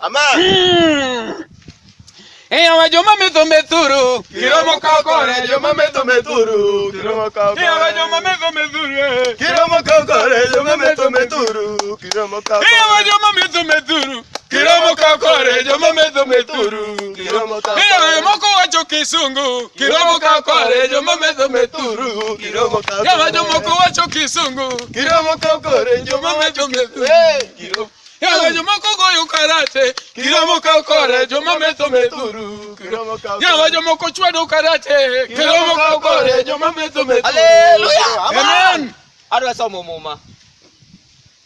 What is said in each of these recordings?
Ama. Eya joma meto meturu, kiromo kakore joma meto meturu, kiromo kakore. Eya joma meto meturu, kiromo kakore joma meto meturu, kiromo kakore. Eya joma meto meturu, kiromo kakore joma meto meturu, kiromo kakore. Eya moko wacho kisungu, kiromo kakore joma meto meturu, kiromo kakore. Eya joma moko wacho kisungu, kiromo kakore joma meto meturu. Yawa joma kogoyo karate, kiromo kakore joma meto meturu. Yawa joma kochwado karate, kiromo kakore joma meto meturu. Hallelujah. Amen. Adwa somo muma.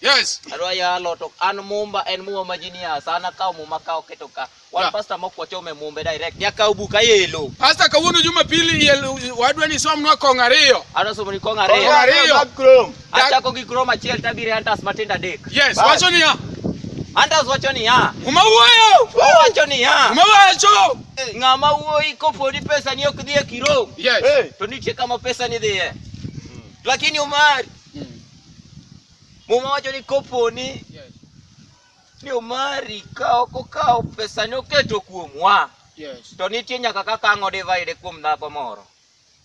Yes. Adwa ya loto an mumba en muma majinia sana kao muma kao ketoka. One pastor moko chome mumbe direct. Nyaka ubuka yelo. Pastor kawuono Jumapili wadwa ni som nwa kong ariyo. Adwa somo ni kong ariyo. Kong ariyo. Achako gi krom achiel tabire antas matinda dek. Yes, wacho ni ya. Antas wacho ni ya. Umawuoyo. Wacho ni ya. Umawacho. Ngama wuoi koponi pesa ni ok dhie kiro. Yes. To nitie kama pesa ni dhie. Lakini Omari. Muma wacho ni koponi. Ni Omari kao pesa ni oketo kuomwa. Yes. To nitie nyaka kaka ango divide kuom dhako moro.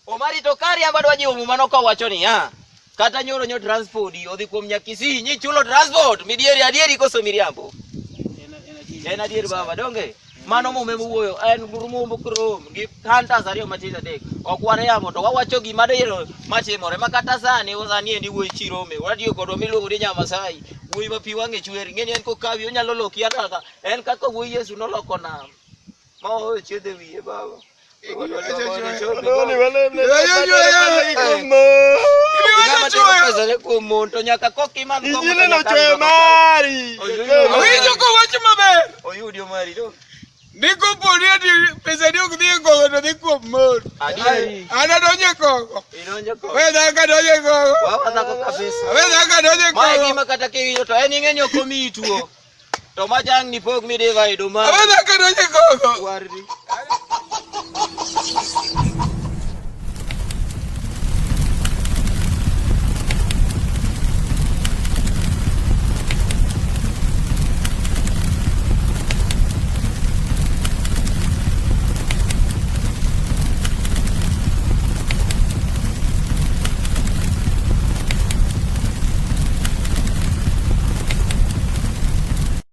Omari to kari amba dwa jiwo muma no ka wacho ni ya. Kata nyoro nyo transport odhi kuom Nyakisi nyi chulo transport midieri adieri koso miriambo. En adieri baba donge. Mano mume wuoyo en gurumumbo krom gi hunters ariyo matinda dek. Ok wane yamo to wawacho gima dero matimore makata sani osani endi wuoyi chirome. Watiyo kod miluongo ni Nyamasai. Wuoyi ma pi wang'e chwer ng'eni en kokawi onyalo loki ataka. En kaka wuoyi Yesu noloko nam. Ma oyo chiedhe wiye baba. To nyaka kokiman oyudi Omari do Niko poni ati pesa ni ok dhi gogo to dhi kuom mon. adieri Ana donje kogo. idonjo ko We dhaka donje kogo. wawadha ko kabisa We dhaka donje mae kogo. gima kata kiwinjo to en ing'enyo komi tuo to majang ni pok mi divide Omari We dhaka donje kogo. wardi